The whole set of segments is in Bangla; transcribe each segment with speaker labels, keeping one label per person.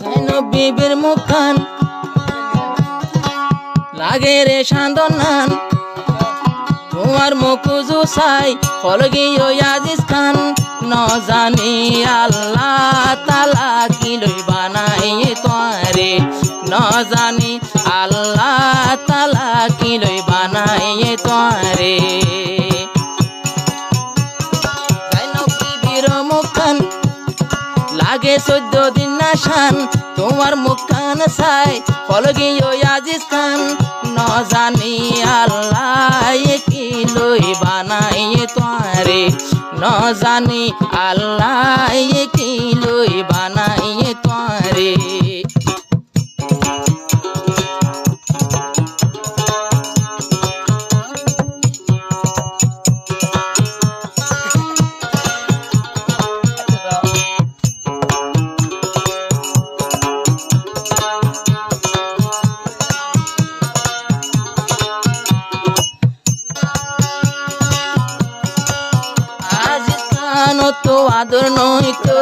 Speaker 1: জাইনব বিবির মুখখান লাগে রে সান্দনান তোমার মুকুজু সাই ফলগিও আজিজ খান ন জানি আল্লাহ তালা কি লই বানাই তোরে ন জানি আল্লাহ তালা কি লই বানাই তোরে জাইনব বিবির মুখখান লাগে 14 দিন নাশান তোমার মুখখান সাই ফলগিও আজিজ খান ন জানি আল্লাহ কি লই বানাই তোরে ন জানি আল্লাহ কি লই বানাই তোরে তো আদর নইতো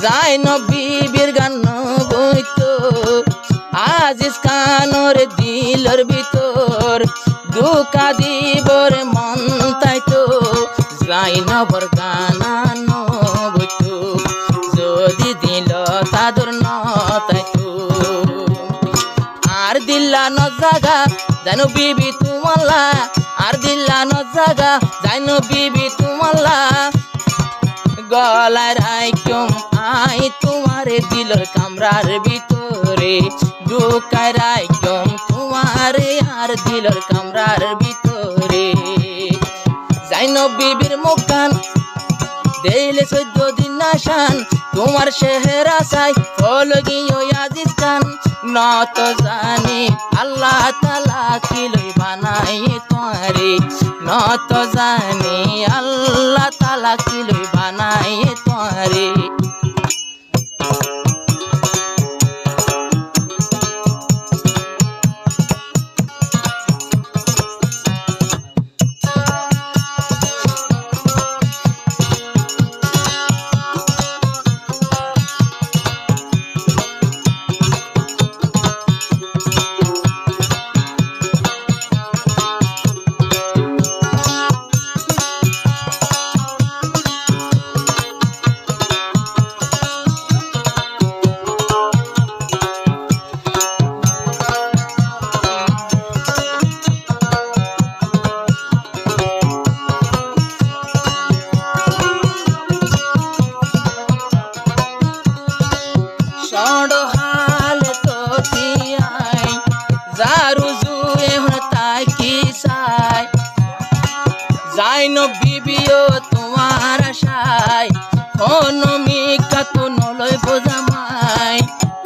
Speaker 1: জাইনব বিবির গান বইতো আজিজ খানোর দিলর ভিতর দুকা দিবর মন তাইতো জাইনবর গান বইতো যদি দিল তাদর নতাইতো আর দিল্লা ন জাগা জাইনব বিবি তুমাল্লা আর দিল্লা ন জাগা জাইনব বিবি তুমাল্লা গলায় রাইকম আই তোমারে দিলর কামরার ভিতরে ঢুকায় রাইকম তোমারে আর দিলর কামরার ভিতরে জাইনব বিবির মুখখান দেইলে 14 দিন নাশান তোমার চেহারা চাই ফলগিও আজিজ খান নত জানি আল্লাহ তালা কি লই বানাই তোরে নত জানি আল্লাহ তালা কি লই বানাই তোরে জাইনব বিবিও তোমার আশায় অনমিকা তো নলয় বোঝামাই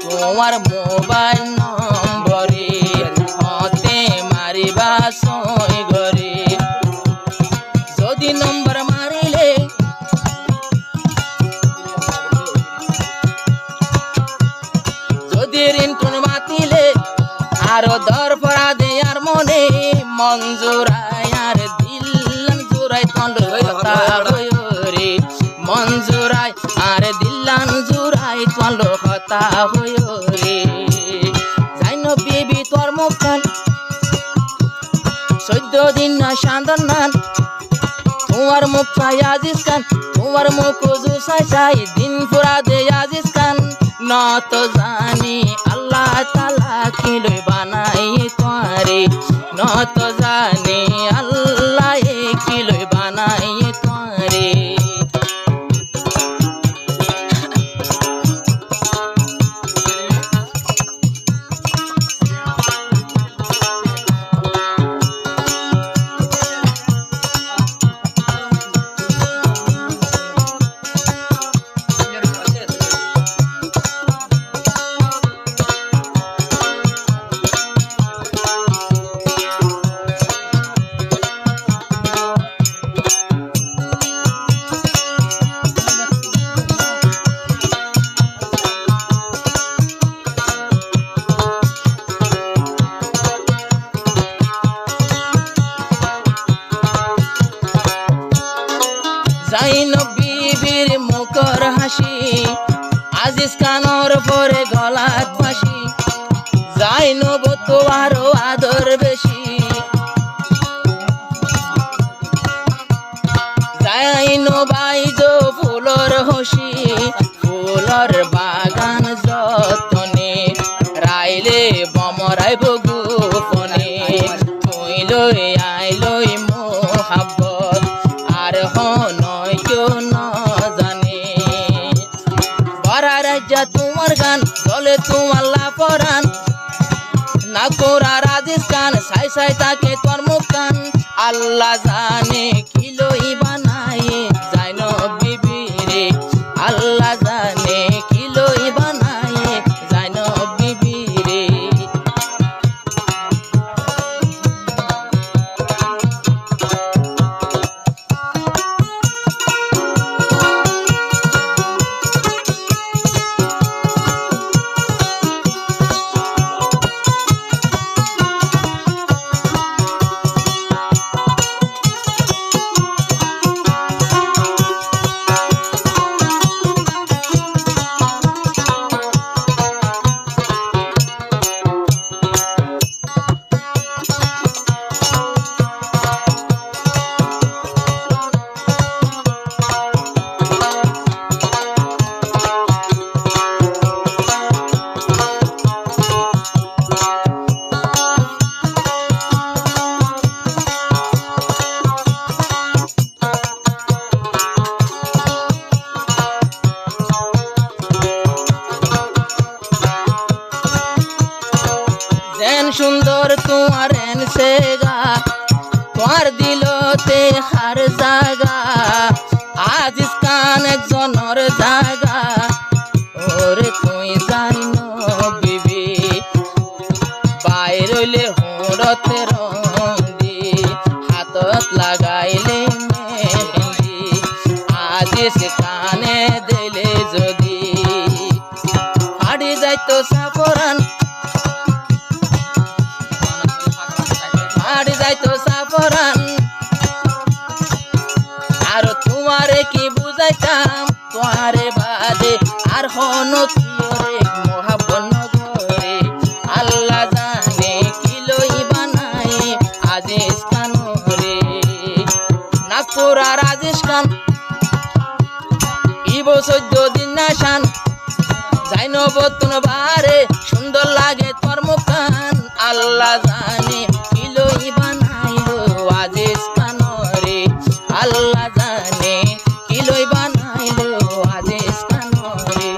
Speaker 1: তোমার মোবাইল নম্বরে হতে মারিবা সই ঘরে যদি নম্বর মারিলে যদি রিংটোন বাতিলে আরো দরপরা দেয়ার মনে মঞ্জুরায় আর দিল্লান জুরাই তোর কথা হইরে মঞ্জুরায় আর দিল্লান জুরাই তোর কথা হইরে জাইনব বিবি তোর মুখখান 14 দিন না সান্দনান তোমার মুখ চাই আজিজ খান তোমার মুখ জুসাই চাই দিন পুরা দে আজিজ খান নত জানি আল্লাহ তালা কি লই বানাই তোরে নত জানি আল্লাহ কি লই বানাই তোরে বানাইলই মোহাব্বত আর হনয় কেউ না জানে ভরা রাজ্যা তোমার গান চলে তোমার লাপরান না কোরা রাজেশ খান সাই সাই তাকে তোর মুখ কান আল্লাহ জানে কিলোই বানায়ে জাইনব বিবি রে আল্লাহ জানে কিলোই বানায়ে জাইনব বিবি রে সুন্দর তোমার সেগা তোমার দিলতে হার জাগা আজিজ খান একজনের জাগা ওরে তুই জানো বিবি বাইরইলে হুঁড়তে রঙি হাতত লাগাইলে মেহেন্দি আজিজ খানে দিলে যদি ফাড়ি যাইতো সাফরান যাইতো সাফরান আর তোমারে কি বুঝাইতাম তোমারে বাদে আর হন কিরে মোহাব্বত নগরে আল্লাহ জানে কিলোই বানায় আজিজ খান রে নাগপুরা রাজেশ খান ইবো 14 দিন নাশান জাইনব তুন বারে সুন্দর লাগে তোর মুখান আল্লাহ জানে কিলোই বানাইলো আজিজ খান রে আল্লাহ জানে কিলোই বানাইলো আজিজ খান রে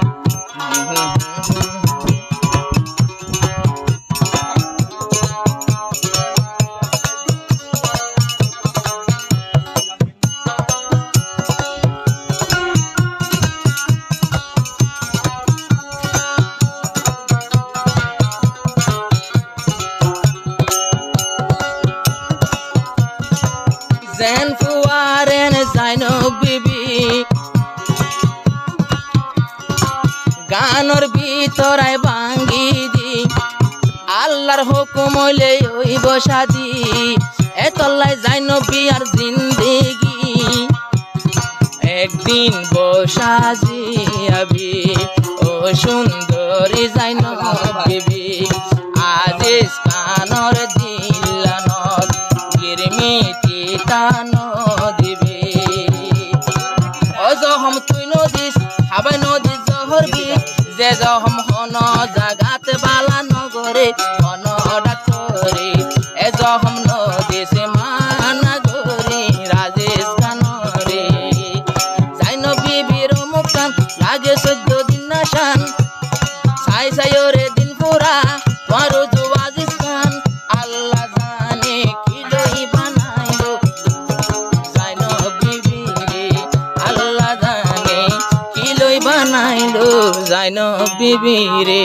Speaker 1: জেন ফুয়ারেন জাইনব বিবি গানর ভিতরায় ভাঙ্গি দি আল্লাহর হুকুম হইলে হইব শাদি এতলাই জাইনব বিয়ার জিন্দেগি একদিন বসাজি আবি ও সুন্দরী জাইনব বিবি আজিজ খানর দিলানত গিরমিতি তানো দিবি অজহম তুই নদিস হাবাই নদী জহর বি যে জহম হন জাগাত বালা নগরে হন ডাক্তরে এ জহম নদিস মানা গরে রাজেশ খান রে জাইনব বিবির মুখান লাগে 14 দিন নাশান সাই সাই রে দিন পুরা তোর আজিজ খান আল্লাহ জানে কিলোই বানাইলো জাইনব বিবি রে আল্লাহ জানে কিলোই বানাইলো জাইনব বিবি রে।